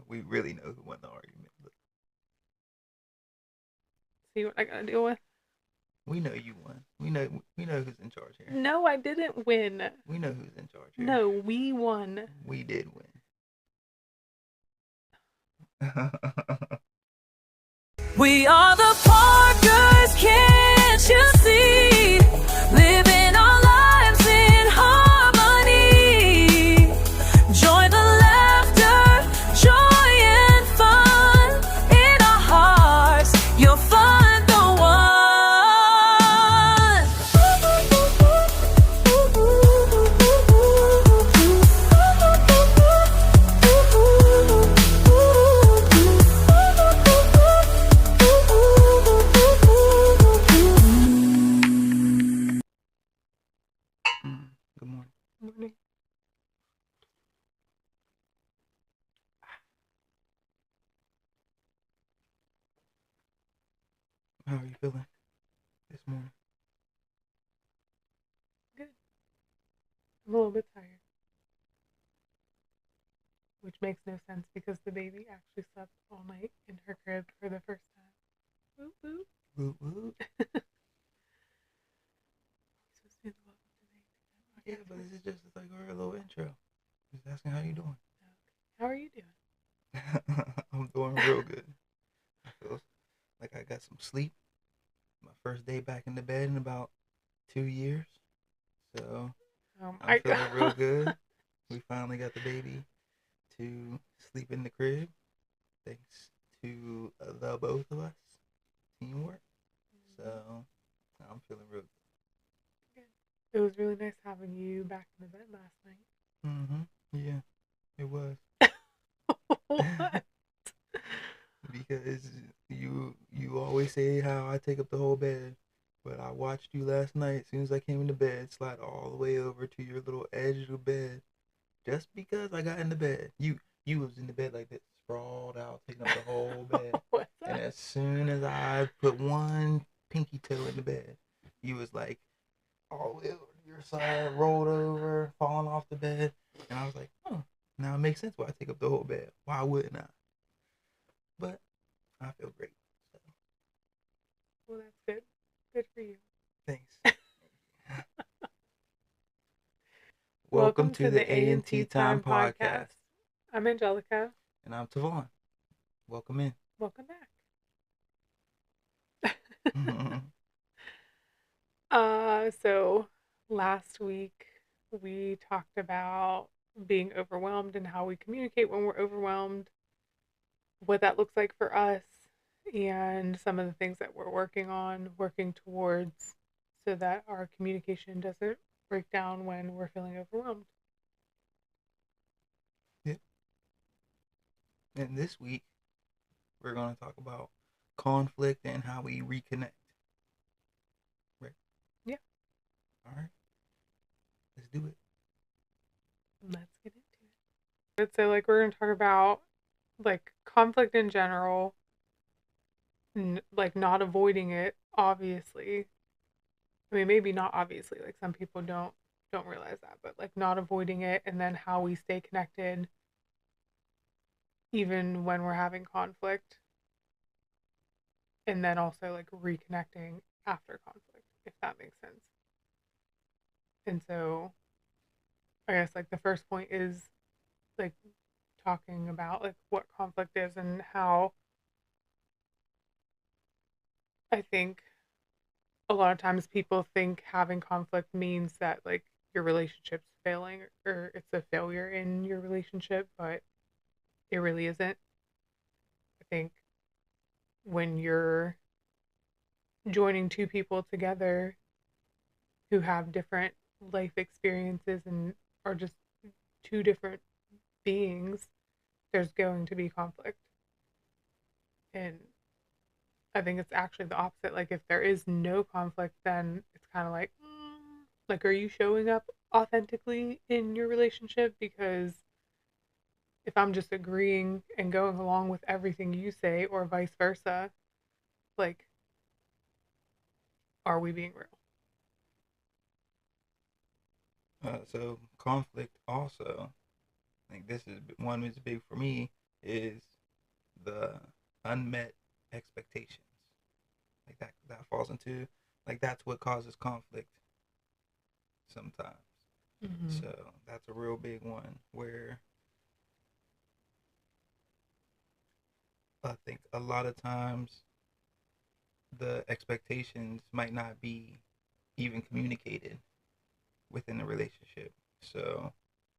we really know who won the argument. But See what I gotta deal with? we know you won. We know who's in charge here. No, I didn't win. We know who's in charge here. No, we won. We did win. We are the Parkers, can't you see? Living our lives in harmony. Join the laughter, joy and fun. In our hearts, you'll find the Good morning. Morning. How are you feeling this morning? Good. I'm a little bit tired. Which makes no sense because the baby actually slept all night in her crib for the first time. Woo woo. Woo woo. Supposed to be the welcome today. Yeah, but this is just like our little intro. Just asking how you doing. How are you doing? I'm doing real good. I feel like I got some sleep. My first day back in the bed in about 2 years. So I'm feeling real good. We finally got the baby to sleep in the crib. Thanks to the both of us. Teamwork. So I'm feeling real good. It was really nice having you back in the bed last night. Yeah, it was. What? Because you always say how I take up the whole bed, but I watched you last night. As soon as I came into bed, slide all the way over to your little edge of the bed, just because I got into bed. You was in the bed like this, sprawled out, taking up the whole bed. What's And that? as soon as I put one pinky toe in the bed, you was like all the way over to your side, rolled over, falling off the bed, and I was like, oh, now it makes sense why I take up the whole bed. Why wouldn't I? But I feel great. So. Well, that's good. Good for you. Thanks. Welcome to the A&T Time podcast. I'm Angelica. And I'm TaVahn. Welcome in. Welcome back. Mm-hmm. So last week we talked about being overwhelmed and how we communicate when we're overwhelmed, what that looks like for us, and some of the things that we're working towards so that our communication doesn't break down when we're feeling overwhelmed. Yeah. And this week, we're going to talk about conflict and how we reconnect. Right? Yeah. All right. Let's do it. Let's get into it. So, we're going to talk about, conflict in general, not avoiding it, obviously. I mean, maybe not obviously, some people don't realize that, but not avoiding it, and then how we stay connected even when we're having conflict, and then also reconnecting after conflict, if that makes sense. And so I guess the first point is talking about what conflict is and how I think a lot of times people think having conflict means that your relationship's failing or it's a failure in your relationship, but it really isn't. I think when you're joining two people together who have different life experiences and are just two different beings, there's going to be conflict. And I think it's actually the opposite. If there is no conflict, then it's kind of are you showing up authentically in your relationship? Because if I'm just agreeing and going along with everything you say, or vice versa, are we being real? So conflict also, this is one is big for me, is the unmet expectations. Like that falls into, like, that's what causes conflict sometimes. Mm-hmm. So that's a real big one where I think a lot of times the expectations might not be even communicated within the relationship. So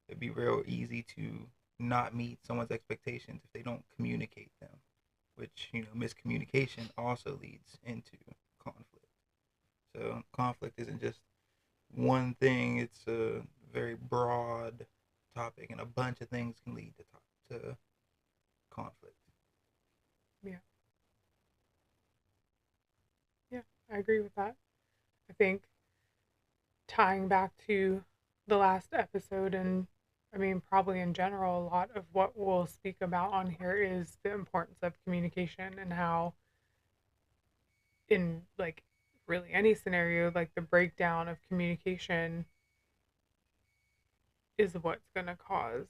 it'd be real easy to not meet someone's expectations if they don't communicate them, which, miscommunication also leads into conflict. So conflict isn't just one thing, it's a very broad topic, and a bunch of things can lead to conflict. Yeah. Yeah, I agree with that. I think tying back to the last episode, and I mean, probably in general, a lot of what we'll speak about on here is the importance of communication and how, in like really any scenario, like the breakdown of communication is what's going to cause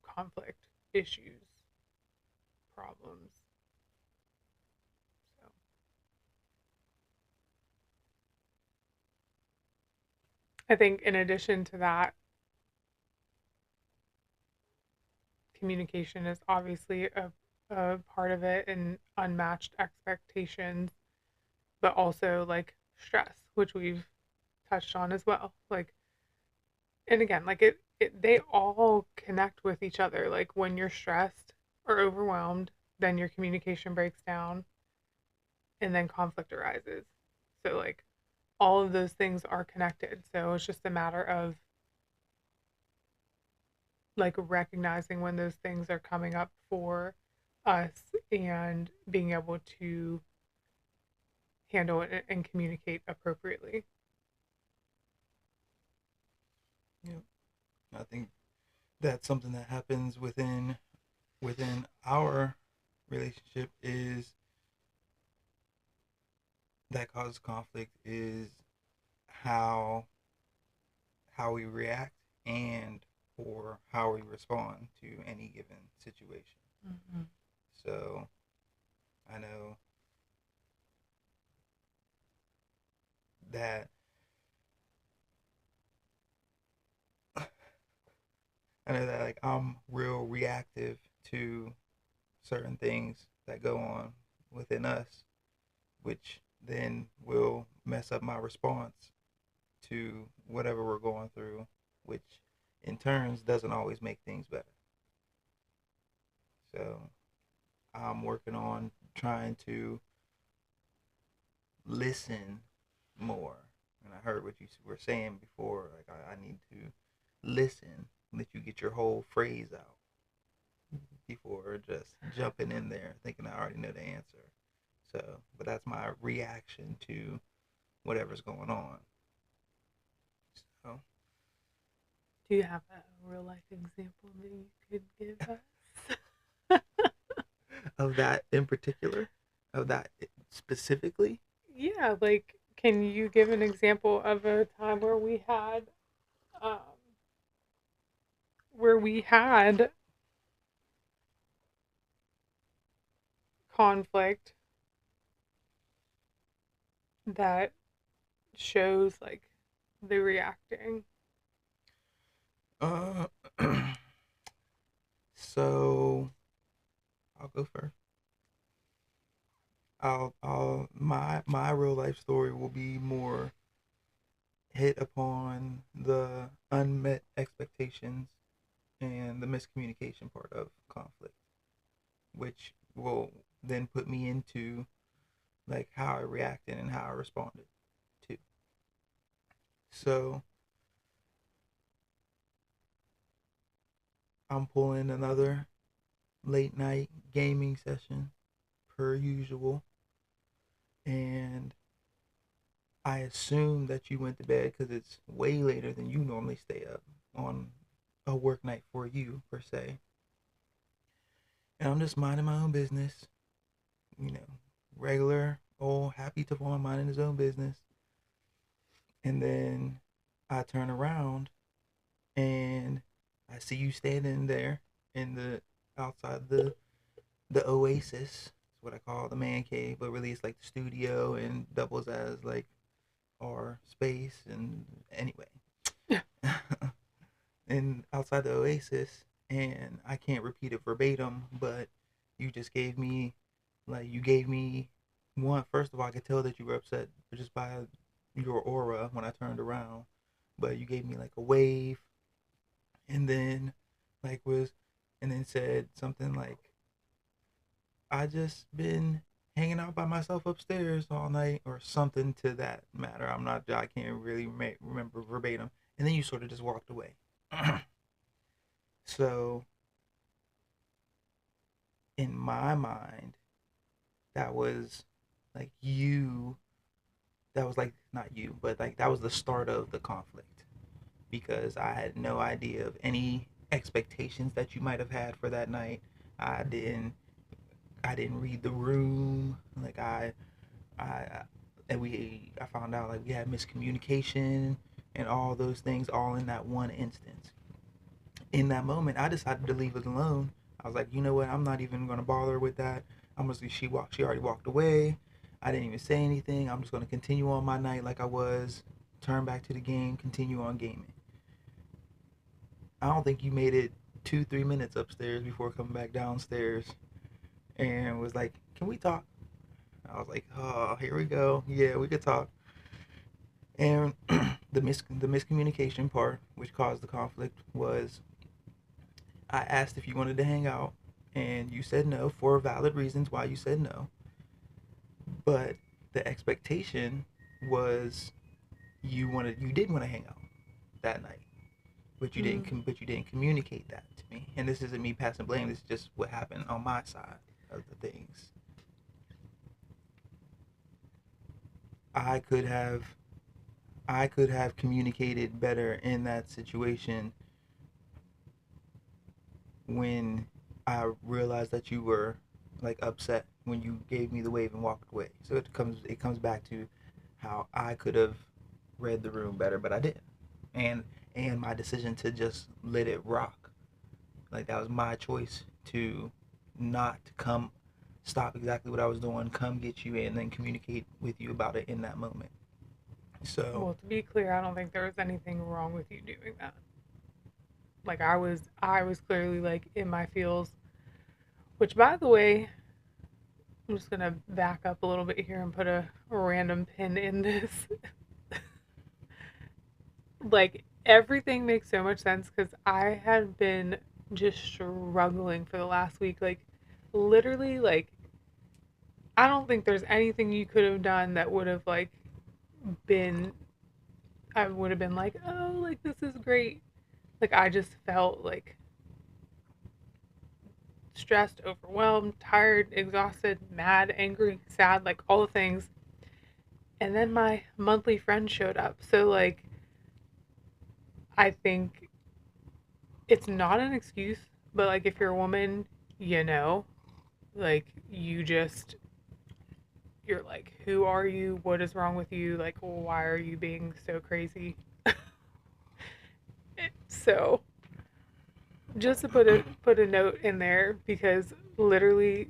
conflict, issues, problems. So, I think in addition to that, communication is obviously a part of it, and unmatched expectations, but also like stress, which we've touched on as well. Like, and again, like they all connect with each other. Like when you're stressed or overwhelmed, then your communication breaks down and then conflict arises. So like all of those things are connected. So it's just a matter of like recognizing when those things are coming up for us and being able to handle it and communicate appropriately. Yeah, I think that's something that happens within our relationship, is that causes conflict, is how how we react and or how we respond to any given situation. Mm-hmm. So I know that like I'm real reactive to certain things that go on within us, which then will mess up my response to whatever we're going through, which in turns doesn't always make things better. So I'm working on trying to listen more. And I heard what you were saying before. Like, I need to listen, let you get your whole phrase out before just jumping in there thinking I already know the answer. So, but that's my reaction to whatever's going on. So, Do you have a real life example that you could give us? of that in particular, of that specifically. Yeah, like can you give an example of a time um, where we had conflict that shows like the reacting? Uh, so I'll go first. My real life story will be more hit upon the unmet expectations and the miscommunication part of conflict, which will then put me into like how I reacted and how I responded to. So I'm pulling another late night gaming session per usual, and I assume that you went to bed because it's way later than you normally stay up on a work night for you, per se. And I'm just minding my own business, you know, regular old happy TaVahn minding his own business. And then I turn around and I see you standing there in the outside the oasis. Is what I call the man cave, but really it's like the studio and doubles as like our space. And anyway, and outside the oasis, and I can't repeat it verbatim, but you just gave me, like, you gave me one. First of all, I could tell that you were upset just by your aura when I turned around, but you gave me like a wave, and then like was, and then said something like, I just been hanging out by myself upstairs all night, or something to that matter. I can't really remember verbatim. And then you sort of just walked away. So in my mind, that was like you. That was like not you, but like that was the start of the conflict, because I had no idea of any expectations that you might have had for that night. I didn't. I didn't read the room. Like I and I found out like we had miscommunication and all those things all in that one instance. In that moment, I decided to leave it alone. I was like, you know what? I'm not even gonna bother with that. I'm gonna. She already walked away. I didn't even say anything. I'm just gonna continue on my night like I was. Turn back to the game. Continue on gaming. I don't think you made it 2-3 minutes upstairs before coming back downstairs and was like, "Can we talk?" I was like, "Oh, here we go. Yeah, we could talk." And the miscommunication part, which caused the conflict, was I asked if you wanted to hang out, and you said no for valid reasons why you said no. But the expectation was you did want to hang out that night, but you didn't communicate that to me. And this isn't me passing blame. This is just what happened on my side of the things. I could have communicated better in that situation when I realized that you were like upset when you gave me the wave and walked away. So it comes back to how I could have read the room better, but I didn't. And my decision to just let it rock. Like that was my choice to not come stop exactly what I was doing, come get you and then communicate with you about it in that moment. So Well, to be clear, I don't think there was anything wrong with you doing that. Like I was clearly like in my feels, which by the way, I'm just gonna back up a little bit here and put a random pin in this. Like everything makes so much sense because I had been just struggling for the last week. Like literally, like I don't think there's anything you could have done that would have like been I would have been like, oh, like this is great. Like I just felt like stressed, overwhelmed, tired, exhausted, mad, angry, sad, like all the things. And then my monthly friend showed up. So like I think it's not an excuse, but like if you're a woman, you know, like you're like, who are you? What is wrong with you? Like, why are you being so crazy? So just to put a note in there because literally,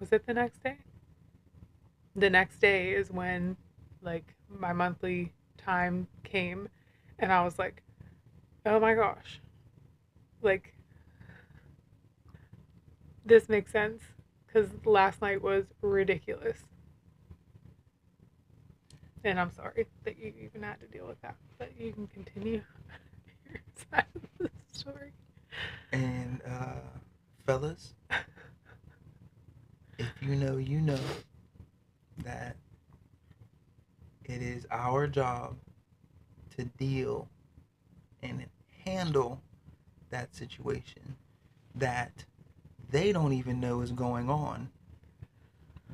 was it the next day? The next day is when like my monthly time came, and I was like, oh my gosh, like this makes sense because last night was ridiculous. And I'm sorry that you even had to deal with that, but you can continue your side of the story. and fellas, if you know, you know that it is our job to deal and handle that situation that they don't even know is going on,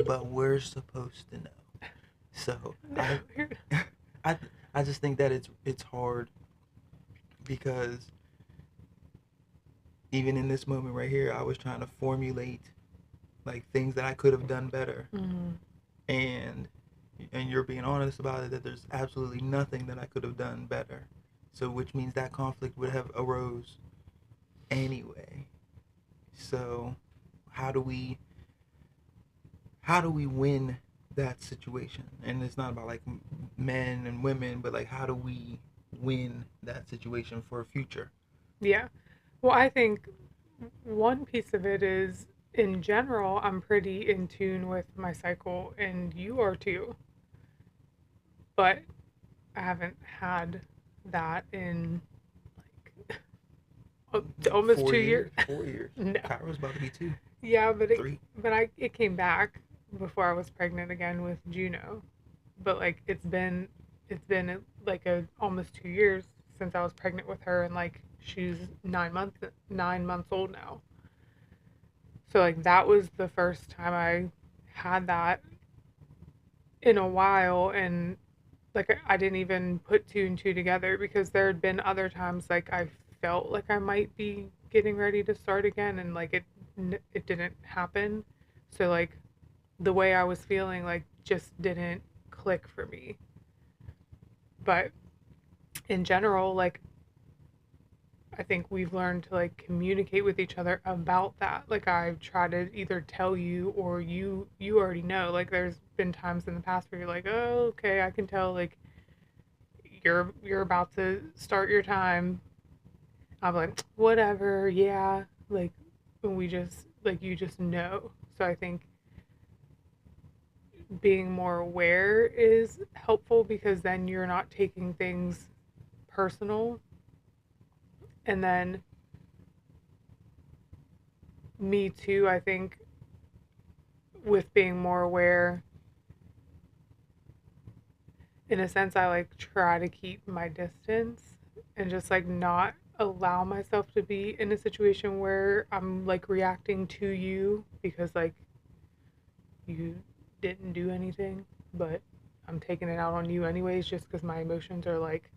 but we're supposed to know. So No, I just think that it's hard because even in this moment right here, I was trying to formulate like things that I could have done better, mm-hmm. and you're being honest about it that there's absolutely nothing that I could have done better. So which means that conflict would have arose anyway. So how do we win that situation? And it's not about like men and women, but like how do we win that situation for a future? Yeah. Well, I think one piece of it is, in general, I'm pretty in tune with my cycle, and you are too. But I haven't had that in like almost 2 years. 4 years. No. Kyra's about to be 2. Yeah, but 3. it came back before I was pregnant again with Juno. But like it's been like a almost 2 years since I was pregnant with her, and like she's 9 months old now. So like that was the first time I had that in a while, and like I didn't even put two and two together because there had been other times like I felt like I might be getting ready to start again, and like it didn't happen. So like the way I was feeling like just didn't click for me. But in general, like I think we've learned to like communicate with each other about that. Like I've tried to either tell you, or you already know. Like there's been times in the past where you're like, "Oh, okay, I can tell like you're about to start your time." I'm like, "Whatever, yeah." Like we just like you just know. So I think being more aware is helpful because then you're not taking things personal. And then me too, I think with being more aware, in a sense, I like try to keep my distance and just like not allow myself to be in a situation where I'm like reacting to you because like you didn't do anything, but I'm taking it out on you anyways just because my emotions are like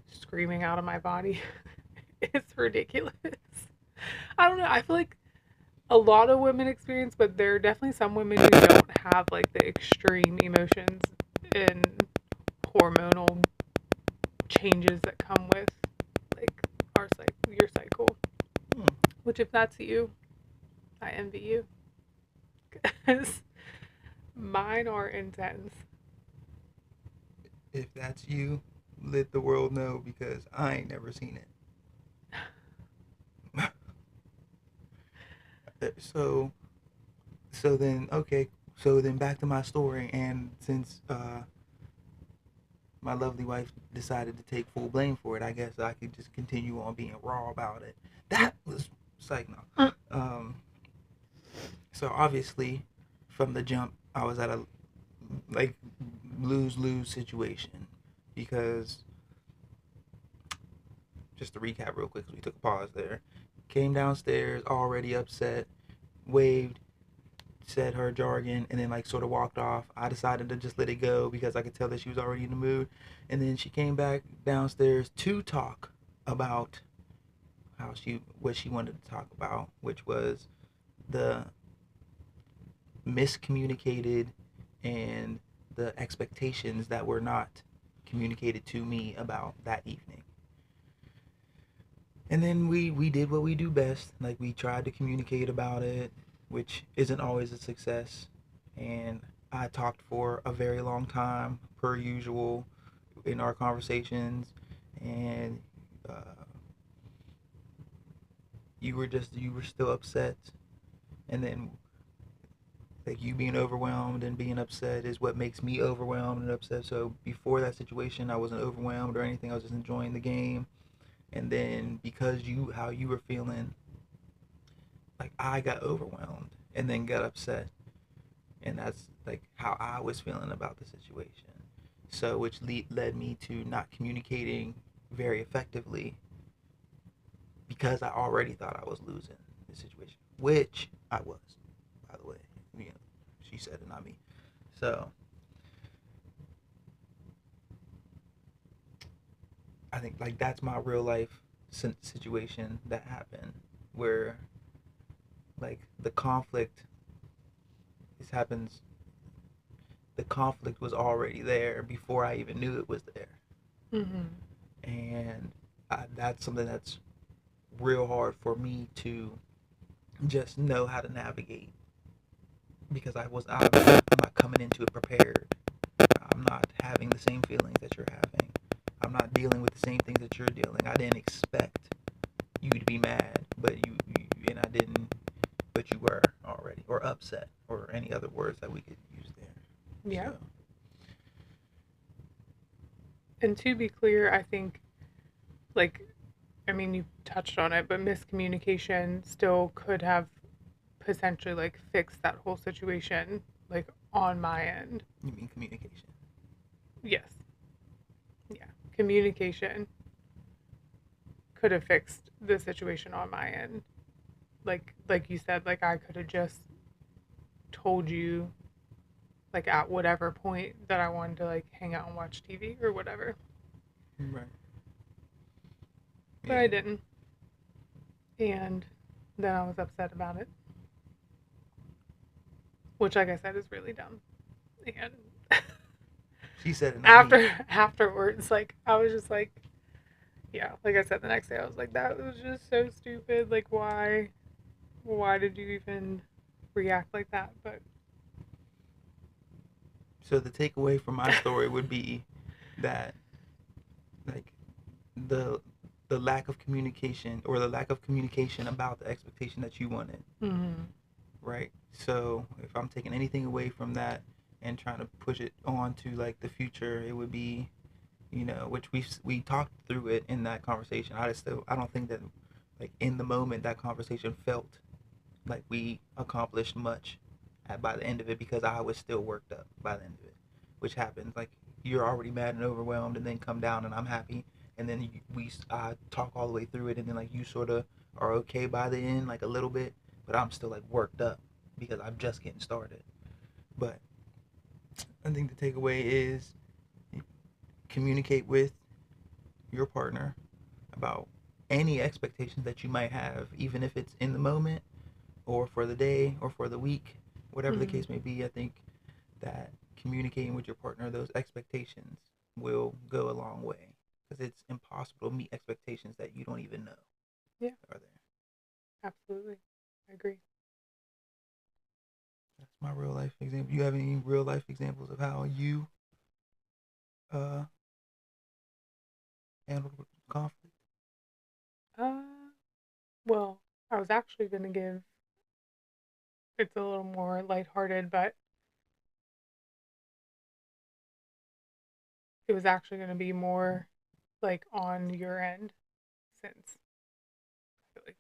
screaming out of my body. It's ridiculous. I don't know. I feel like a lot of women experience, but there are definitely some women who don't have like the extreme emotions and hormonal changes that come with like your cycle. Hmm. Which, if that's you, I envy you because mine are intense. If that's you, let the world know because I ain't never seen it. so then okay, so then back to my story, and since my lovely wife decided to take full blame for it, I guess I could just continue on being raw about it. That was psych. No. So obviously from the jump I was at a like lose situation because, just to recap real quick, because we took a pause there, came downstairs already upset, waved, said her jargon, and then like sort of walked off. I decided to just let it go because I could tell that she was already in the mood. And then she came back downstairs to talk about what she wanted to talk about, which was the miscommunicated and the expectations that were not communicated to me about that evening. And then we did what we do best. Like we tried to communicate about it, which isn't always a success. And I talked for a very long time, per usual, in our conversations. And you were still upset. And then like you being overwhelmed and being upset is what makes me overwhelmed and upset. So before that situation, I wasn't overwhelmed or anything. I was just enjoying the game. And then because how you were feeling, like I got overwhelmed and then got upset, and that's like how I was feeling about the situation. So which led me to not communicating very effectively because I already thought I was losing the situation, which I was, by the way. You know, she said it, not me. So I think like that's my real life situation that happened where like the conflict was already there before I even knew it was there. Mm-hmm. And that's something that's real hard for me to just know how to navigate, because I'm not coming into it prepared. I'm not having the same feelings that you're having. I'm not dealing with the same things that you're dealing. I didn't expect you to be mad, but you and I didn't, but you were already, or upset, or any other words that we could use there. Yeah. So. And to be clear, I think, like, I mean, you touched on it, but miscommunication still could have potentially, like, fixed that whole situation, like, on my end. You mean communication? Yes. Yeah. Communication could have fixed the situation on my end. Like you said, like, I could have just told you, like, at whatever point that I wanted to, like, hang out and watch TV or whatever. Right. But I didn't. And then I was upset about it. Which, like I said, is really dumb. And she said it. Afterwards, like, I was just like, yeah, like I said, the next day I was like, that was just so stupid. Like, why did you even react like that? But so the takeaway from my story would be that, like, the lack of communication, or the lack of communication about the expectation that you wanted. Mm-hmm. Right. So if I'm taking anything away from that and trying to push it on to, like, the future, it would be, which we talked through it in that conversation. I don't think that, like, in the moment that conversation felt like we accomplished much by the end of it, because I was still worked up by the end of it, which happens. Like, you're already mad and overwhelmed, and then come down and I'm happy, and then we talk all the way through it, and then, like, you sort of are okay by the end, like, a little bit, but I'm still, like, worked up because I'm just getting started. But I think the takeaway is communicate with your partner about any expectations that you might have, even if it's in the moment or for the day or for the week, whatever the case may be. I think that communicating with your partner those expectations will go a long way, because it's impossible to meet expectations that you don't even know are there. Absolutely. I agree. That's my real life example. You have any real life examples of how you handled conflict? Well, I was actually going to give, it's a little more lighthearted, but it was actually going to be more, like, on your end, since, like,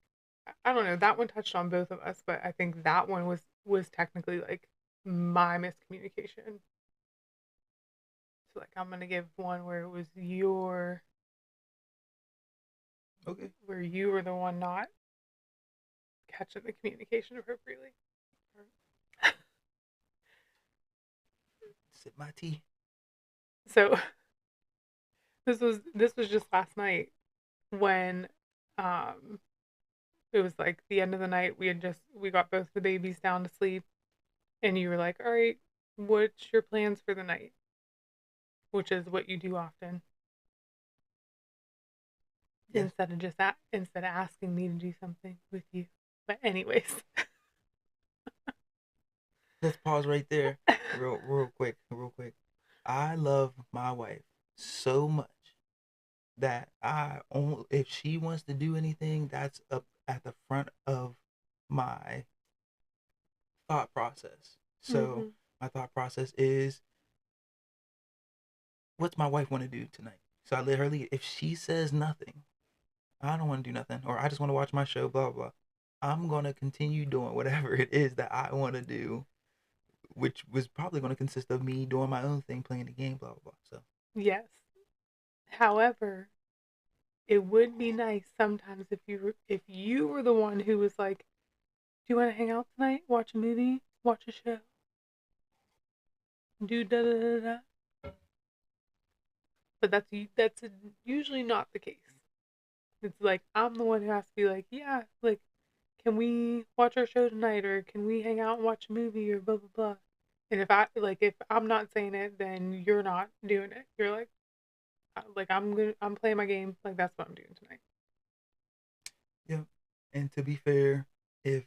I don't know, that one touched on both of us, but I think that one was technically, like, my miscommunication. So, like, I'm going to give one where it was Okay. where you were the one not catching the communication appropriately. Sip my tea. So this was just last night, when it was like the end of the night. We got both the babies down to sleep, and you were like, all right, what's your plans for the night? Which is what you do often. Yes. Instead of asking me to do something with you. But anyways. Let's pause right there. Real quick. I love my wife so much that if she wants to do anything, that's up at the front of my thought process. So my thought process is, what's my wife want to do tonight? So I let her lead. If she says nothing, I don't want to do nothing, or I just want to watch my show, blah, blah, blah, I'm going to continue doing whatever it is that I want to do, which was probably going to consist of me doing my own thing, playing the game, blah, blah, blah. So yes. However, it would be nice sometimes if you were the one who was like, do you want to hang out tonight? Watch a movie? Watch a show? Do da da da da. But that's usually not the case. It's like, I'm the one who has to be like, yeah, like, can we watch our show tonight, or can we hang out and watch a movie, or blah blah blah. And if I'm not saying it, then you're not doing it. You're like I'm playing my game. Like, that's what I'm doing tonight. And to be fair, if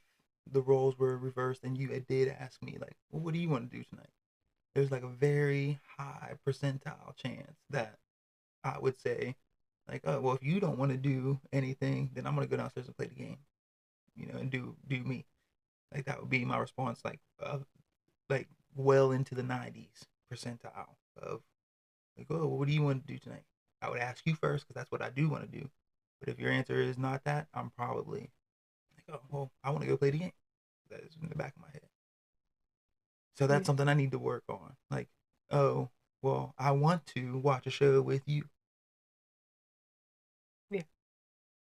the roles were reversed and you did ask me, like, well, what do you want to do tonight? There's like a very high percentile chance that I would say, like, oh, well, if you don't want to do anything, then I'm going to go downstairs and play the game, and do me. Like, that would be my response, like well into the 90s percentile of, like, oh, well, what do you want to do tonight? I would ask you first because that's what I do want to do. But if your answer is not that, I'm probably like, oh, well, I want to go play the game. That is in the back of my head. So that's something I need to work on. Like, oh, well, I want to watch a show with you. Yeah.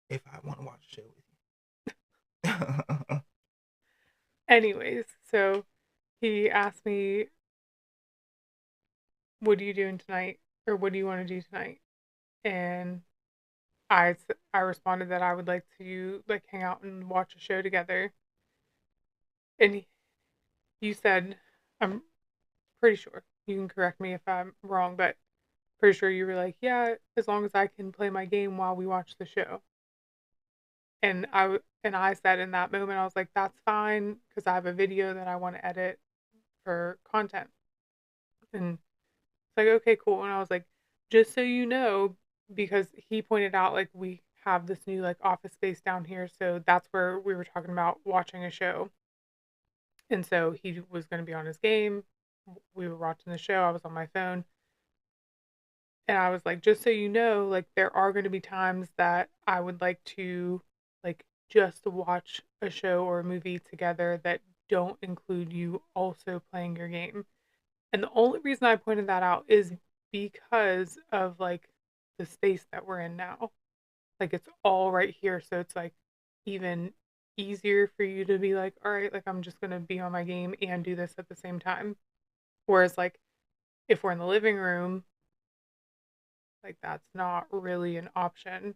If I want to watch a show with you. Anyways, so he asked me, what are you doing tonight? Or what do you want to do tonight? And I responded that I would like to like hang out and watch a show together. And you said, I'm pretty sure, you can correct me if I'm wrong, but pretty sure you were like, yeah, as long as I can play my game while we watch the show. And I said in that moment, I was like, that's fine, because I have a video that I want to edit for content. And it's like, okay, cool. And I was like, just so you know, because he pointed out, like, we have this new, like, office space down here. So that's where we were talking about watching a show. And so he was going to be on his game. We were watching the show. I was on my phone. And I was like, just so you know, like, there are going to be times that I would like to, like, just watch a show or a movie together that don't include you also playing your game. And the only reason I pointed that out is because of, like, the space that we're in now. Like, it's all right here. So it's, like, even easier for you to be like, all right, like, I'm just going to be on my game and do this at the same time. Whereas, like, if we're in the living room, like, that's not really an option.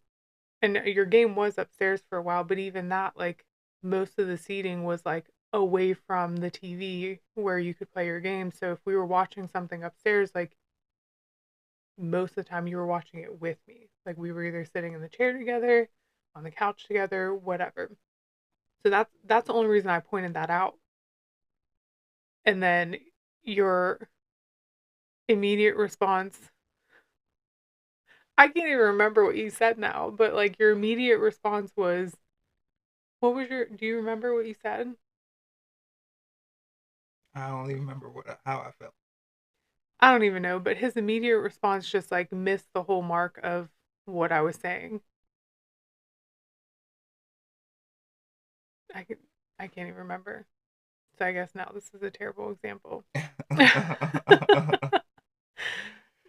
And your game was upstairs for a while, but even that, like, most of the seating was, like, away from the TV where you could play your game. So if we were watching something upstairs, like, most of the time you were watching it with me. Like, we were either sitting in the chair together, on the couch together, whatever. So that's the only reason I pointed that out. And then your immediate response, I can't even remember what you said now, but, like, your immediate response was, do you remember what you said? I don't even remember how I felt. I don't even know, but his immediate response just, like, missed the whole mark of what I was saying. I can't even remember. So I guess now this is a terrible example.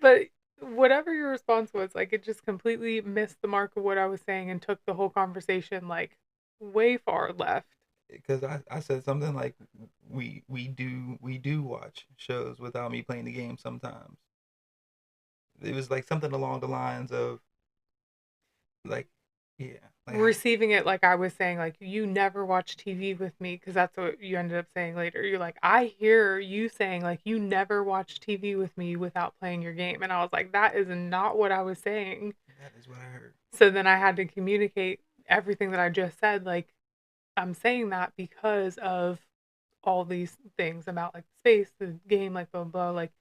But whatever your response was, like, it just completely missed the mark of what I was saying and took the whole conversation, like, way far left. Because I said something like, we do watch shows without me playing the game sometimes. It was like something along the lines of, like, yeah, like, receiving it like I was saying, like, you never watch TV with me, because that's what you ended up saying later. You're like, I hear you saying, like, you never watch TV with me without playing your game. And I was like, that is not what I was saying. That is what I heard. So then I had to communicate everything that I just said. Like, I'm saying that because of all these things about, like, space, the game, like, blah, blah, blah. Like,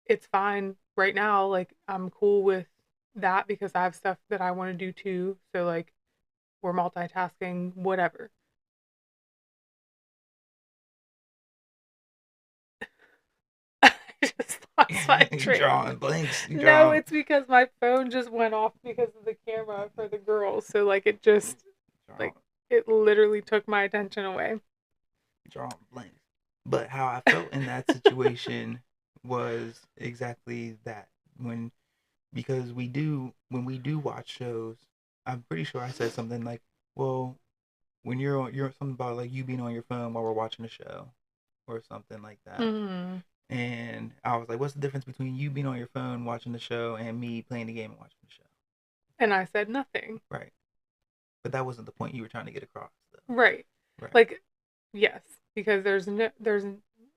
it's fine right now. Like, I'm cool with that because I have stuff that I want to do too. So, like, we're multitasking, whatever. I just lost my train. Drawing blanks. No, it's because my phone just went off because of the camera for the girls. So, like, it just, like, it literally took my attention away. Drawing blanks. But how I felt in that situation was exactly that. Because when we do watch shows, I'm pretty sure I said something like, well, when you're something about, like, you being on your phone while we're watching a show or something like that. Mm-hmm. And I was like, what's the difference between you being on your phone watching the show and me playing the game and watching the show? And I said nothing. Right. But that wasn't the point you were trying to get across, though. Right. Like, yes, because there's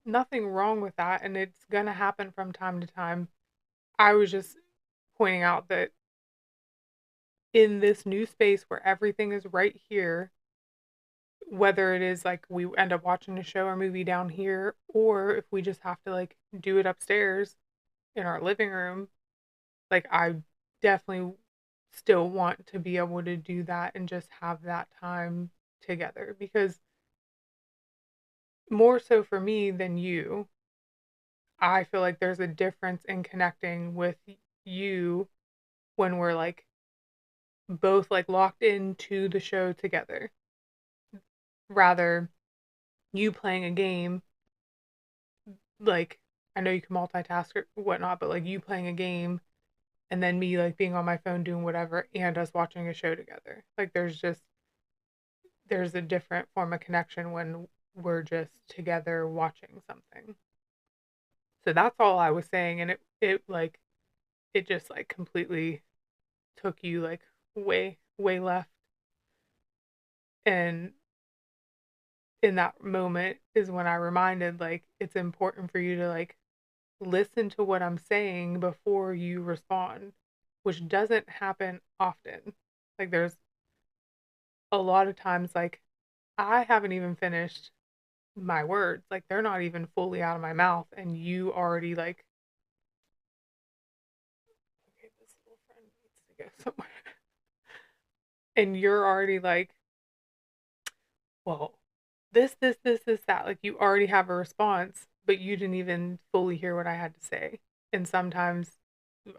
nothing wrong with that, and it's gonna happen from time to time. I was just pointing out that in this new space where everything is right here, whether it is like we end up watching a show or movie down here, or if we just have to like do it upstairs in our living room, like I definitely still want to be able to do that and just have that time together, because more so for me than you, I feel like there's a difference in connecting with you when we're like both like locked into the show together, rather you playing a game, like I know you can multitask or whatnot, but like you playing a game and then me like being on my phone doing whatever and us watching a show together. Like there's a different form of connection when we're just together watching something. So that's all I was saying, and it just like completely took you like way left. And in that moment is when I reminded like it's important for you to like listen to what I'm saying before you respond, which doesn't happen often. Like there's a lot of times like I haven't even finished my words. Like they're not even fully out of my mouth and you already like, okay, this little friend needs to go somewhere. And you're already like, well, this, that. Like you already have a response, but you didn't even fully hear what I had to say. And sometimes,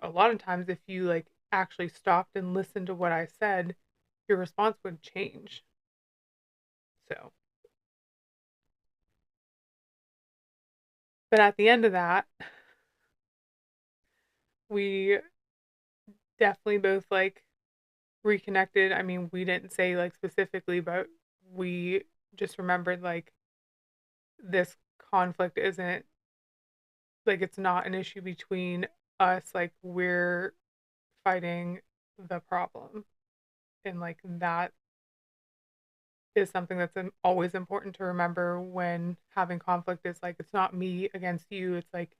a lot of times, if you like actually stopped and listened to what I said, your response would change. So, but at the end of that, we definitely both like reconnected. I mean, we didn't say like specifically, but we just remembered like this conflict isn't like it's not an issue between us, like we're fighting the problem. And like that is something that's always important to remember when having conflict is like it's not me against you, it's like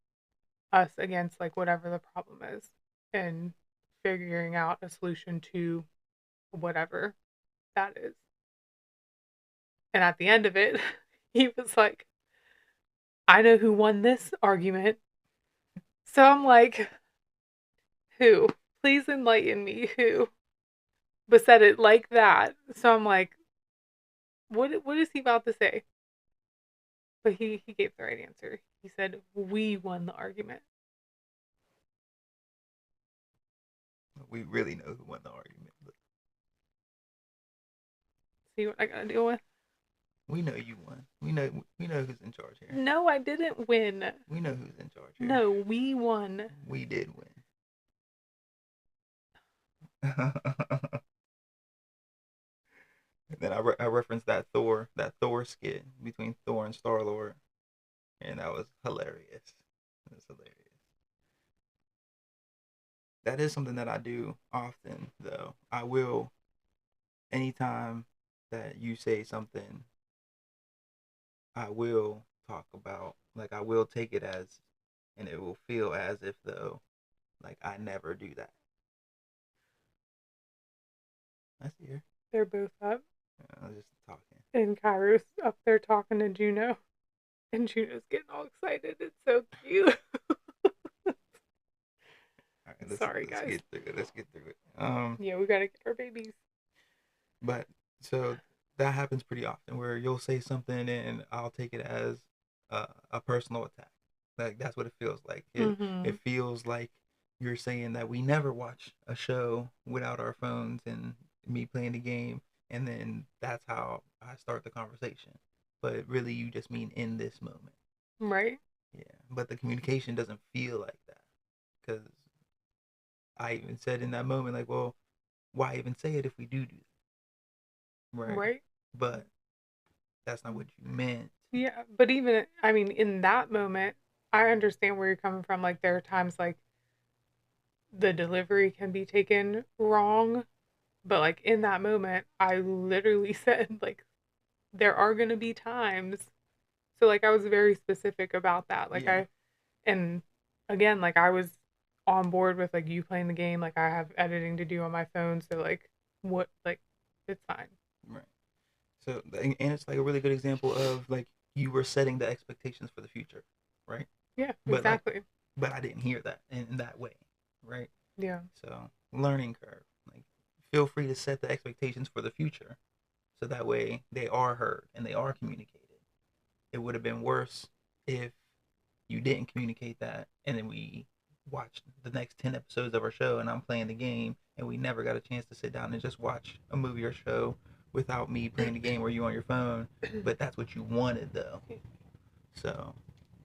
us against like whatever the problem is and figuring out a solution to whatever that is. And at the end of it, he was like, I know who won this argument. So I'm like, who? Please enlighten me. Who? But said it like that. So I'm like, what is he about to say? But he gave the right answer. He said, we won the argument. We really know who won the argument. But See what I gotta deal with? we know you won. We know who's in charge here. No, I didn't win. We know who's in charge here. No, we won. We did win. And then I referenced that Thor skit between Thor and Star-Lord, and that was hilarious. It was hilarious. That is something that I do often, though. I will, anytime that you say something, I will talk about, like, I will take it as, and it will feel as if though, like, I never do that. I see her. They're both up. I was just talking. And Kairos up there talking to Juno. And Juno's getting all excited. It's so cute. All right, Sorry, guys. Let's get through it. Yeah, we gotta get our babies. But so that happens pretty often where you'll say something and I'll take it as a personal attack. Like that's what it feels like. It feels like you're saying that we never watch a show without our phones and me playing the game, and then that's how I start the conversation. But really, you just mean in this moment. Right. Yeah, but the communication doesn't feel like that because I even said in that moment, like, well, why even say it if we do that? Right. But that's not what you meant. Yeah, but even, I mean, in that moment, I understand where you're coming from. Like, there are times, like, the delivery can be taken wrong. But, like, in that moment, I literally said, like, there are going to be times. So, like, I was very specific about that. Like, Yeah. And again, like, I was on board with, like, you playing the game. Like, I have editing to do on my phone. So, like, it's fine. Right. So, and it's like a really good example of like you were setting the expectations for the future, right? Yeah, But like, exactly. but I didn't hear that in that way, right? Yeah. So, learning curve. Like, feel free to set the expectations for the future, so that way they are heard and they are communicated. It would have been worse if you didn't communicate that, and then we watched the next 10 episodes of our show, and I'm playing the game, and we never got a chance to sit down and just watch a movie or show without me playing the game or you on your phone. But that's what you wanted, though. So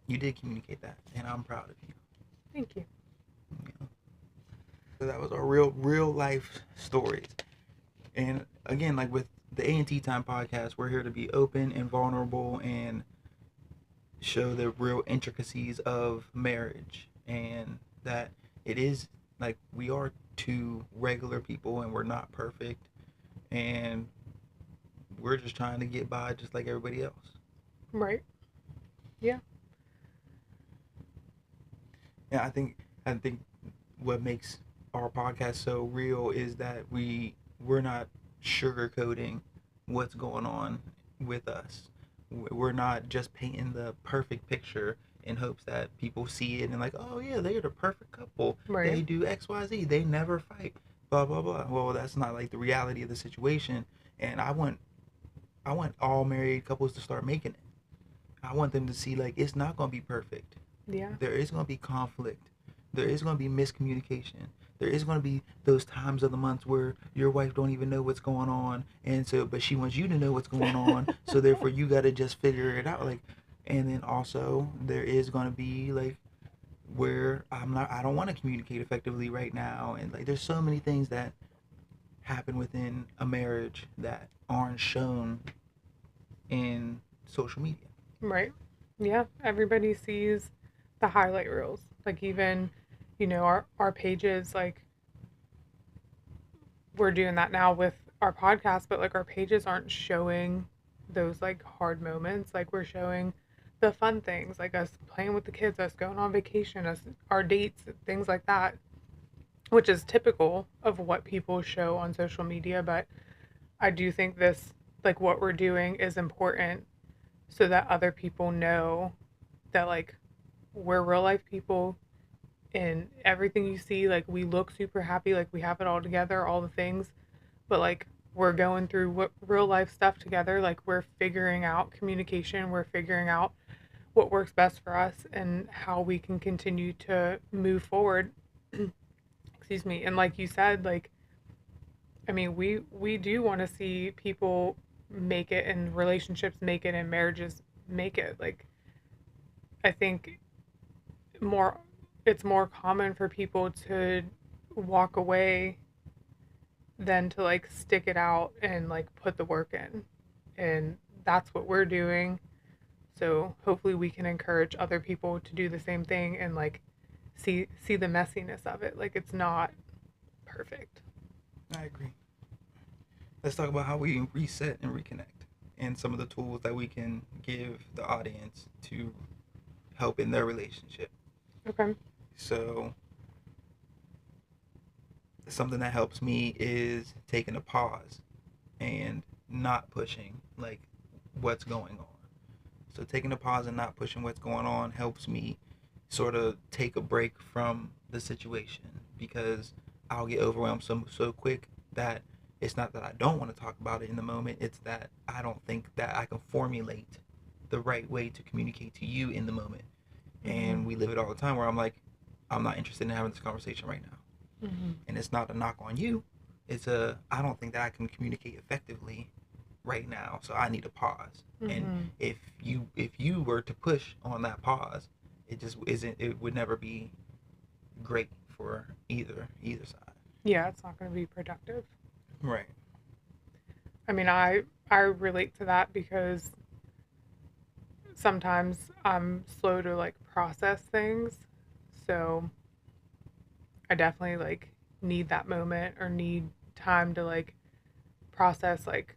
you did communicate that, and I'm proud of you. Thank you. Yeah. So that was our real life stories. And again, like with the A&T Time podcast, we're here to be open and vulnerable and show the real intricacies of marriage, and that it is like we are two regular people and we're not perfect, and we're just trying to get by just like everybody else. Right. Yeah. Yeah, I think what makes our podcast so real is that we're not sugarcoating what's going on with us. We're not just painting the perfect picture in hopes that people see it and like, oh yeah, they're the perfect couple. Right. They do XYZ. They never fight. Blah blah blah. Well, that's not like the reality of the situation. And I want all married couples to start making it. I want them to see like it's not gonna be perfect. Yeah. There is gonna be conflict. There is gonna be miscommunication. There is gonna be those times of the month where your wife don't even know what's going on, and so but she wants you to know what's going on. So therefore you gotta just figure it out. Like, and then also there is gonna be like where I don't want to communicate effectively right now, and like there's so many things that happen within a marriage that aren't shown in social media. Right. Yeah. Everybody sees the highlight reels. Like even, our pages, like we're doing that now with our podcast, but like our pages aren't showing those like hard moments. Like we're showing the fun things, like us playing with the kids, us going on vacation, us our dates, things like that, which is typical of what people show on social media. But I do think this, like what we're doing, is important so that other people know that like we're real life people, and everything you see, like we look super happy, like we have it all together, all the things, but like we're going through what real life stuff together. Like we're figuring out communication, we're figuring out what works best for us and how we can continue to move forward. Excuse me. And like you said, like I mean, we do want to see people make it, and relationships make it, and marriages make it. Like I think more it's more common for people to walk away than to like stick it out and like put the work in. And that's what we're doing. So hopefully we can encourage other people to do the same thing and like see the messiness of it. Like it's not perfect. I agree. Let's talk about how we reset and reconnect and some of the tools that we can give the audience to help in their relationship. Okay. So something that helps me is taking a pause and not pushing like what's going on. So taking a pause and not pushing what's going on helps me sort of take a break from the situation, because I'll get overwhelmed so quick that it's not that I don't want to talk about it in the moment, it's that I don't think that I can formulate the right way to communicate to you in the moment. And we live it all the time where I'm like, I'm not interested in having this conversation right now. And it's not a knock on you. It's I don't think that I can communicate effectively right now, so I need a pause. And if you were to push on that pause, it just isn't. It would never be great for either side. Yeah, it's not going to be productive. Right. I mean, I relate to that because sometimes I'm slow to like process things. So I definitely like need that moment or need time to like process like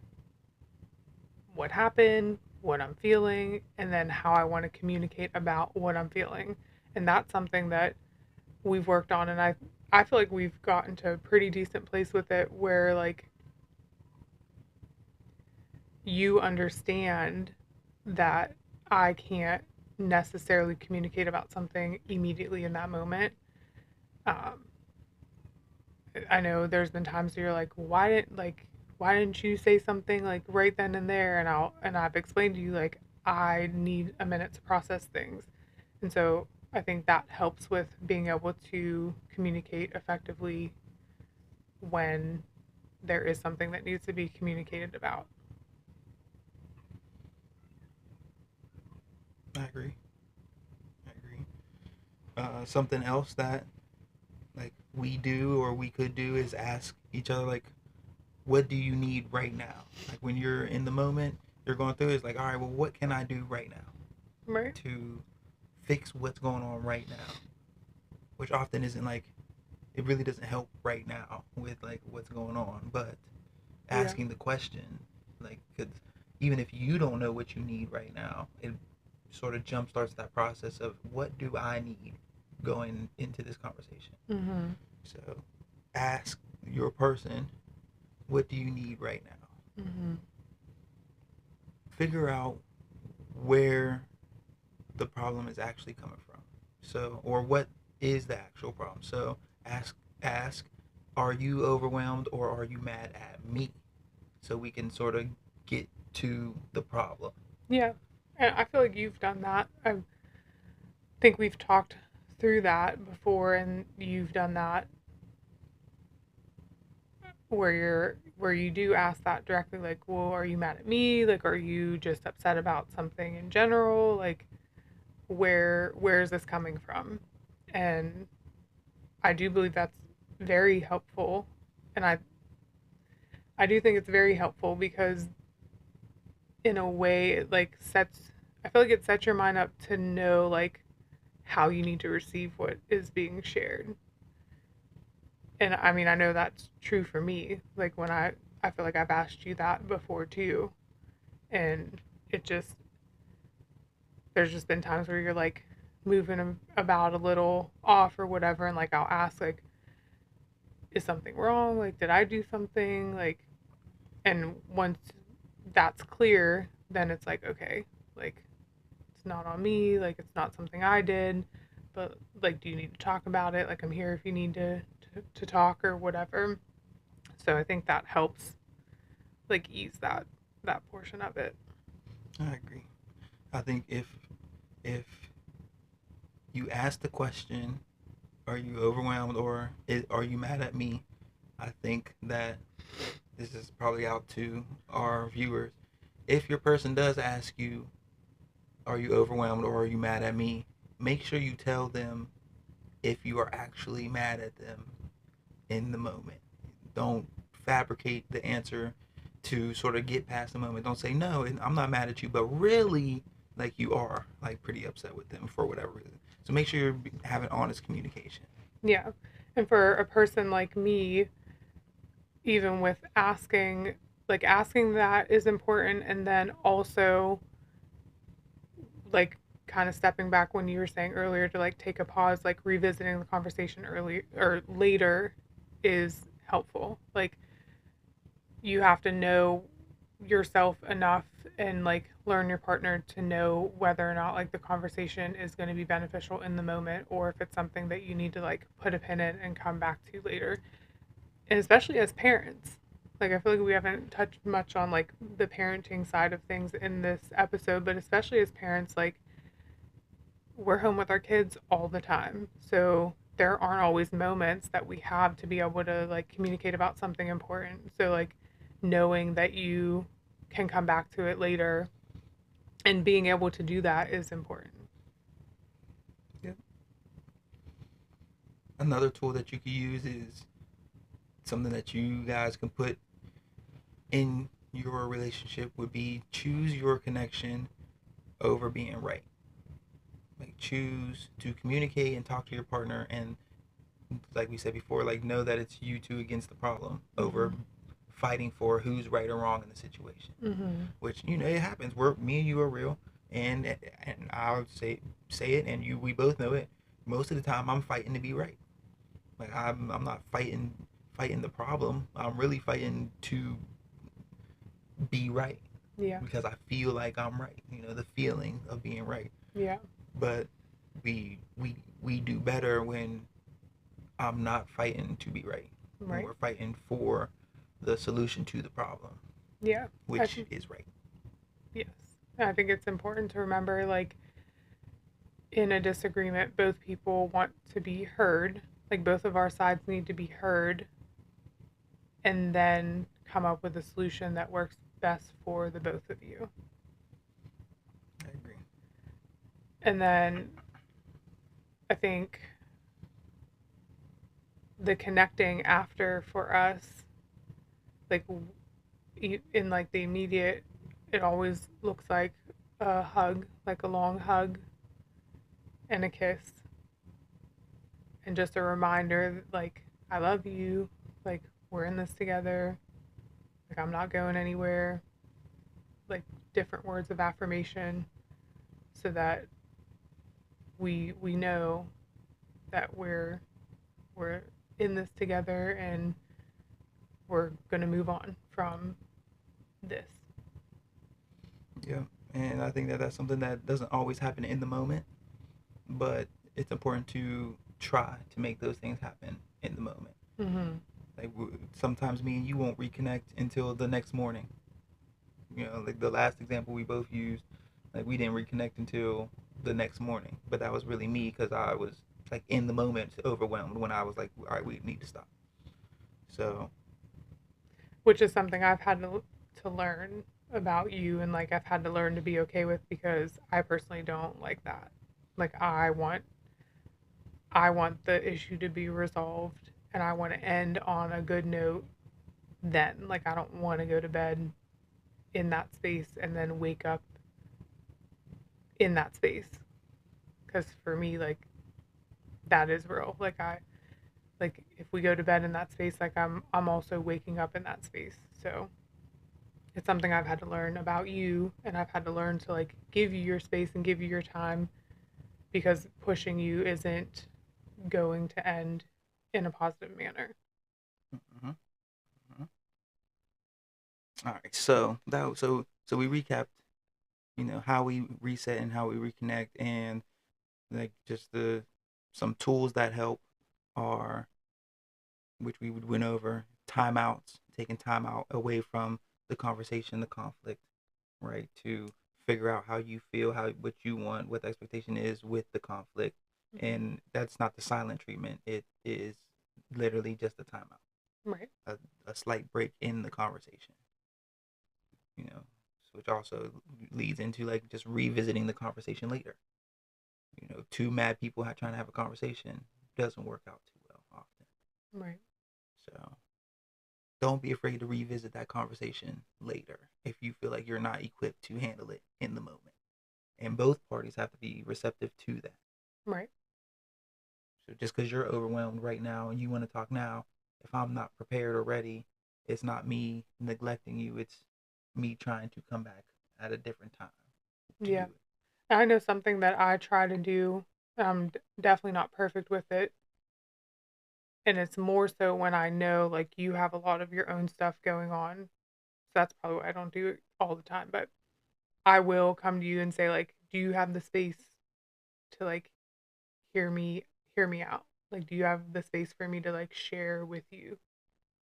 what happened, what I'm feeling, and then how I want to communicate about what I'm feeling. And that's something that we've worked on, and I feel like we've gotten to a pretty decent place with it where like you understand that I can't necessarily communicate about something immediately in that moment. Um, I know there's been times where you're like, why didn't you say something like right then and there? And I've explained to you like I need a minute to process things. And so I think that helps with being able to communicate effectively when there is something that needs to be communicated about. I agree. I agree. Something else that like we do or we could do is ask each other like, what do you need right now? Like when you're in the moment, you're going through it, it's like, all right, well, what can I do right now Right. to fix what's going on right now? Which often isn't like, it really doesn't help right now with like what's going on, but asking the question, like, cause even if you don't know what you need right now, it sort of jumpstarts that process of what do I need going into this conversation. Mm-hmm. So ask your person, what do you need right now? Mm-hmm. Figure out where the problem is actually coming from. So, or what is the actual problem? So ask, are you overwhelmed or are you mad at me? So we can sort of get to the problem. Yeah. And I feel like you've done that. I think we've talked through that before, and you've done that where you do ask that directly, like, well, are you mad at me? Like, are you just upset about something in general? Like, where is this coming from? And I do believe that's very helpful. And I do think it's very helpful because in a way it like sets I feel like it sets your mind up to know like how you need to receive what is being shared. And I mean, I know that's true for me. Like when I feel like I've asked you that before too. And it just there's just been times where you're like moving about a little off or whatever, and like I'll ask like, is something wrong? Like did I do something? Like, and once that's clear, then it's like, okay, like it's not on me, like it's not something I did, but like do you need to talk about it? Like I'm here if you need to talk or whatever. So I think that helps like ease that portion of it. I agree. I think if you ask the question, are you overwhelmed or are you mad at me? I think that this is probably out to our viewers. If your person does ask you, are you overwhelmed or are you mad at me? Make sure you tell them if you are actually mad at them in the moment. Don't fabricate the answer to sort of get past the moment. Don't say, no, I'm not mad at you, but really, like you are like pretty upset with them for whatever reason. So make sure you're having honest communication. Yeah. And for a person like me, even with asking that is important, and then also like kind of stepping back when you were saying earlier to like take a pause, like revisiting the conversation early or later is helpful. Like you have to know yourself enough and like learn your partner to know whether or not like the conversation is going to be beneficial in the moment or if it's something that you need to like put a pin in and come back to later. And especially as parents, like I feel like we haven't touched much on like the parenting side of things in this episode, but especially as parents, like we're home with our kids all the time, so there aren't always moments that we have to be able to like communicate about something important. So like knowing that you can come back to it later and being able to do that is important. Yep. Another tool that you could use is something that you guys can put in your relationship would be choose your connection over being right. Like choose to communicate and talk to your partner and like we said before, like know that it's you two against the problem over fighting for who's right or wrong in the situation. Which it happens. Me and you are real, and I'll say it, and we both know it. Most of the time, I'm fighting to be right. Like I'm not fighting the problem. I'm really fighting to be right. Yeah. Because I feel like I'm right. The feeling of being right. Yeah. But we do better when I'm not fighting to be right. When Right. we're fighting for the solution to the problem, Yeah. which is right. Yes. I think it's important to remember, like, in a disagreement, both people want to be heard. Like, both of our sides need to be heard, and then come up with a solution that works best for the both of you. I agree. And then I think the connecting after for us, like, in like the immediate, it always looks like a hug, like a long hug and a kiss, and just a reminder that, like, I love you, like, we're in this together, like, I'm not going anywhere, like, different words of affirmation, so that we know that we're in this together, and we're going to move on from this. Yeah, and I think that that's something that doesn't always happen in the moment, but it's important to try to make those things happen in the moment. Mm-hmm. Like sometimes me and you won't reconnect until the next morning. Like the last example we both used, like we didn't reconnect until the next morning, but that was really me because I was like in the moment overwhelmed when I was like, all right, we need to stop. So, Which is something I've had to learn about you, and like I've had to learn to be okay with, because I personally don't like that. Like, I want the issue to be resolved, and I want to end on a good note then. Like, I don't want to go to bed in that space and then wake up in that space, cuz for me, like, that is real. Like, if we go to bed in that space, like, I'm also waking up in that space. So it's something I've had to learn about you, and I've had to learn to, like, give you your space and give you your time, because pushing you isn't going to end in a positive manner. mm-hmm, mm-hmm. All right. So we recapped, how we reset and how we reconnect, and like just the some tools that help are, which we would win over, timeouts, taking time out away from the conversation, the conflict, right? To figure out how you feel, what you want, what the expectation is with the conflict. Mm-hmm. And that's not the silent treatment. It is literally just a timeout, Right. a slight break in the conversation, you know, which also leads into like just revisiting the conversation later. Two mad people trying to have a conversation doesn't work out too well often. Right. So don't be afraid to revisit that conversation later if you feel like you're not equipped to handle it in the moment. And both parties have to be receptive to that. Right. So just because you're overwhelmed right now and you want to talk now, if I'm not prepared or ready, it's not me neglecting you. It's me trying to come back at a different time to do Yeah. it. I know something that I try to do. I'm definitely not perfect with it. And it's more so when I know, like, you have a lot of your own stuff going on. So that's probably why I don't do it all the time. But I will come to you and say, like, do you have the space to, like, hear me hear me out? Like, do you have the space for me to, like, share with you?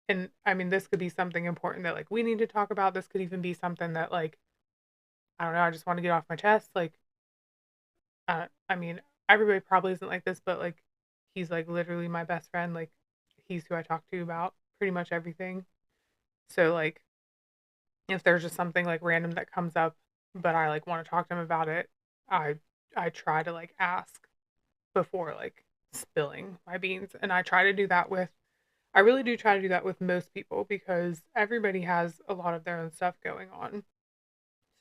And I mean, this could be something important that, like, we need to talk about. This could even be something that, like, I don't know, I just want to get off my chest. Like, I mean, everybody probably isn't like this, but, like, he's, like, literally my best friend. Like, he's who I talk to about pretty much everything. So, like, if there's just something, like, random that comes up, but I, like, want to talk to him about it, I I try to, like, ask before, like, spilling my beans. And I really do try to do that with most people, because everybody has a lot of their own stuff going on.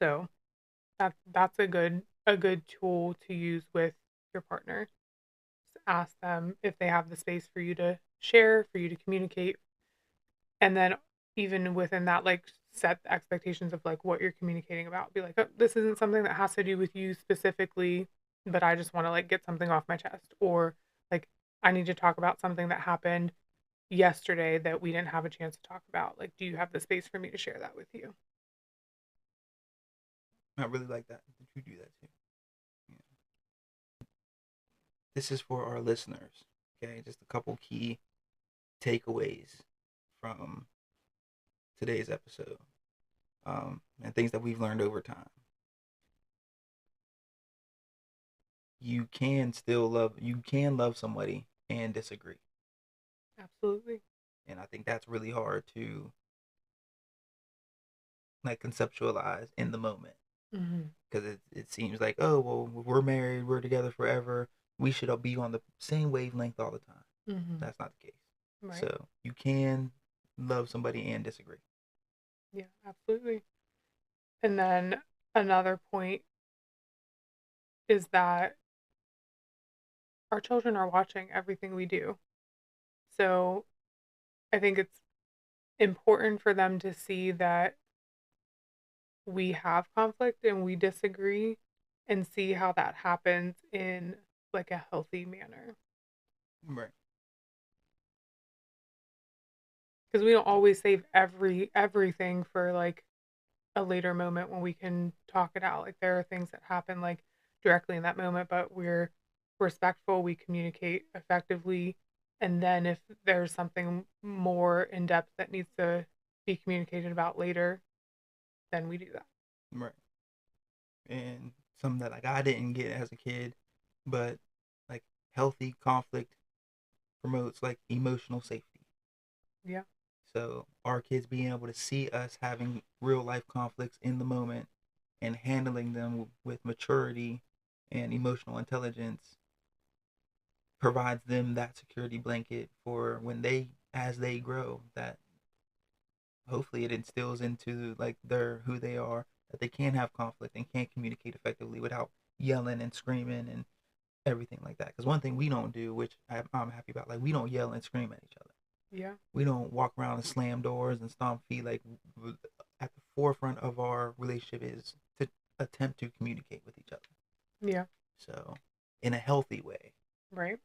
So that's a good tool to use with your partner. Just ask them if they have the space for you to share, for you to communicate, and then even within that, like, set the expectations of, like, what you're communicating about. Be like, oh, this isn't something that has to do with you specifically, but I just want to, like, get something off my chest, or, like, I need to talk about something that happened yesterday that we didn't have a chance to talk about. Like, do you have the space for me to share that with you? I really like that you do that too. Yeah. This is for our listeners. Okay, just a couple key takeaways from today's episode, and things that we've learned over time. You can love somebody and disagree. Absolutely. And I think that's really hard to like conceptualize in the moment, because it seems like, oh well, we're married, we're together forever, we should all be on the same wavelength all the time. That's not the case. Right. So you can love somebody and disagree. Yeah, absolutely. And then another point is that our children are watching everything we do. So I think it's important for them to see that we have conflict and we disagree, and see how that happens in like a healthy manner. Right. Because we don't always save everything for like a later moment when we can talk it out. Like there are things that happen like directly in that moment, but we're respectful, we communicate effectively, and then if there's something more in depth that needs to be communicated about later, then we do that. Right. And something that like I didn't get as a kid, but like healthy conflict promotes like emotional safety. Yeah. So our kids being able to see us having real life conflicts in the moment and handling them with maturity and emotional intelligence provides them that security blanket for when as they grow, that hopefully it instills into like who they are, that they can have conflict and can communicate effectively without yelling and screaming and everything like that. Because one thing we don't do, which I'm happy about, like we don't yell and scream at each other. Yeah. We don't walk around and slam doors and stomp feet. Like at the forefront of our relationship is to attempt to communicate with each other. Yeah. So in a healthy way. Right.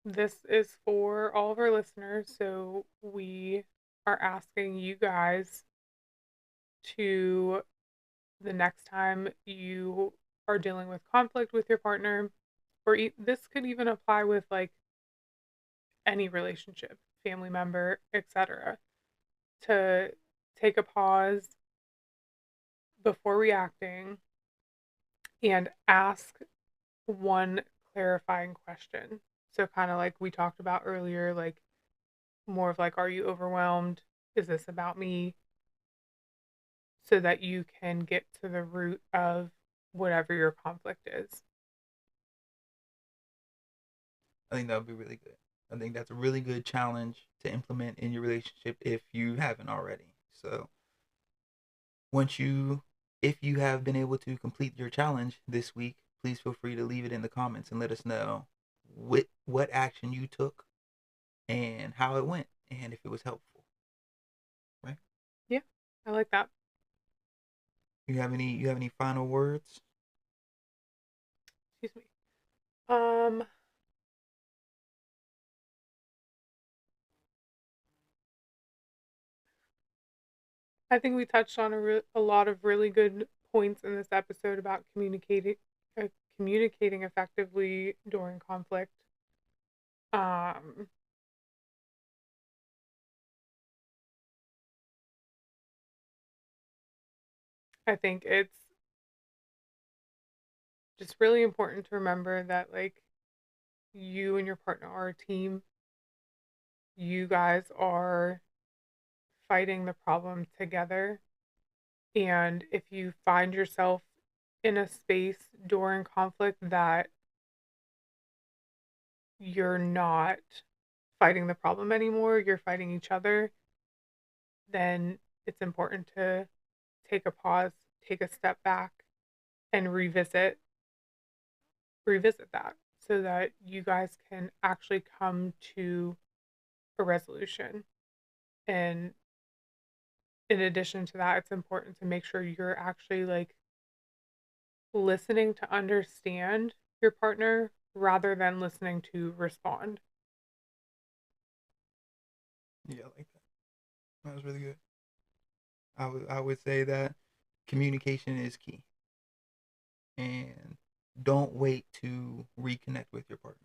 This is for all of our listeners. So we are asking you guys to, the next time you are dealing with conflict with your partner, or this could even apply with like any relationship, family member, etc., to take a pause before reacting and ask one clarifying question. So kind of like we talked about earlier, like more of like, are you overwhelmed? Is this about me? So that you can get to the root of whatever your conflict is. I think that would be really good. I think that's a really good challenge to implement in your relationship if you haven't already. So if you have been able to complete your challenge this week, please feel free to leave it in the comments and let us know what action you took and how it went and if it was helpful. Right? Yeah, I like that. You have any final words? Excuse me. I think we touched on a lot of really good points in this episode about communicating effectively during conflict. I think it's just really important to remember that like you and your partner are a team. You guys are fighting the problem together. And if you find yourself in a space during conflict that you're not fighting the problem anymore, you're fighting each other, then it's important to take a pause, take a step back, and revisit that so that you guys can actually come to a resolution. And in addition to that, it's important to make sure you're actually like listening to understand your partner rather than listening to respond. Yeah, I like that. That was really good. I would say that Communication is key. And don't wait to reconnect with your partner.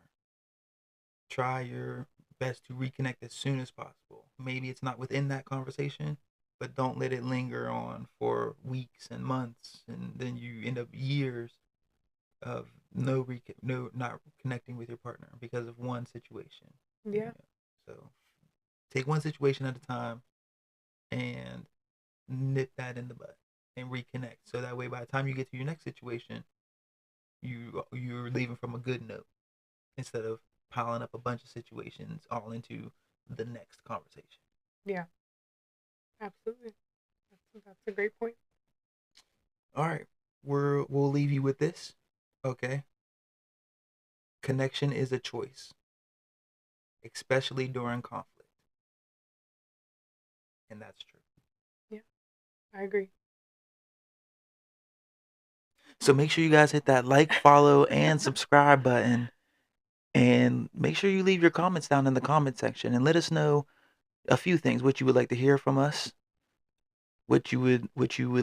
Try your best to reconnect as soon as possible. Maybe it's not within that conversation, but don't let it linger on for weeks and months, and then you end up years of not connecting with your partner because of one situation. Yeah. So take one situation at a time and nip that in the bud and reconnect. So that way, by the time you get to your next situation, you're leaving from a good note instead of piling up a bunch of situations all into the next conversation. Yeah. Absolutely. That's a great point. All right, we'll leave you with this. Okay. Connection is a choice, especially during conflict. And that's true. Yeah, I agree. So make sure you guys hit that like, follow, and subscribe button. And make sure you leave your comments down in the comment section and let us know a few things, what you would like to hear from us, what you would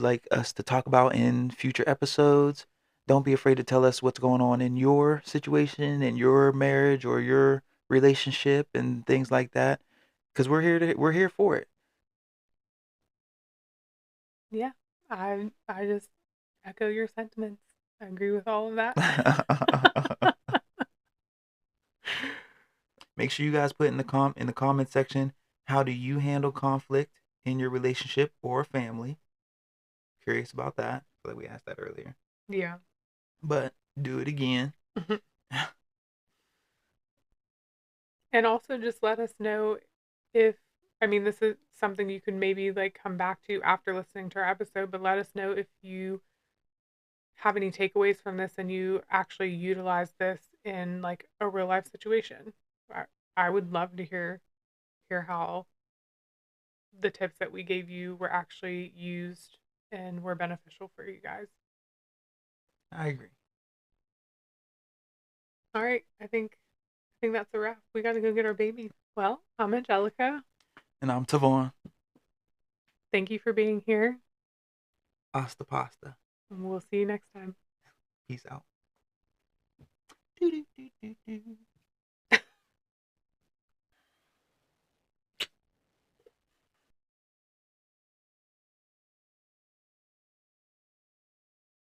like us to talk about in future episodes. Don't be afraid to tell us what's going on in your situation, in your marriage or your relationship and things like that, because we're here for it. Yeah, I just echo your sentiments. I agree with all of that. Make sure you guys put in the comment section, how do you handle conflict in your relationship or family? Curious about that. I feel like we asked that earlier. Yeah. But do it again. And also just let us know if, I mean, this is something you can maybe like come back to after listening to our episode, but let us know if you have any takeaways from this and you actually utilize this in like a real life situation. I would love to hear how the tips that we gave you were actually used and were beneficial for you guys. I agree. All right, I think that's a wrap. We got to go get our baby. Well, I'm Angelica. And I'm TaVahn. Thank you for being here. Hasta pasta. And we'll see you next time. Peace out.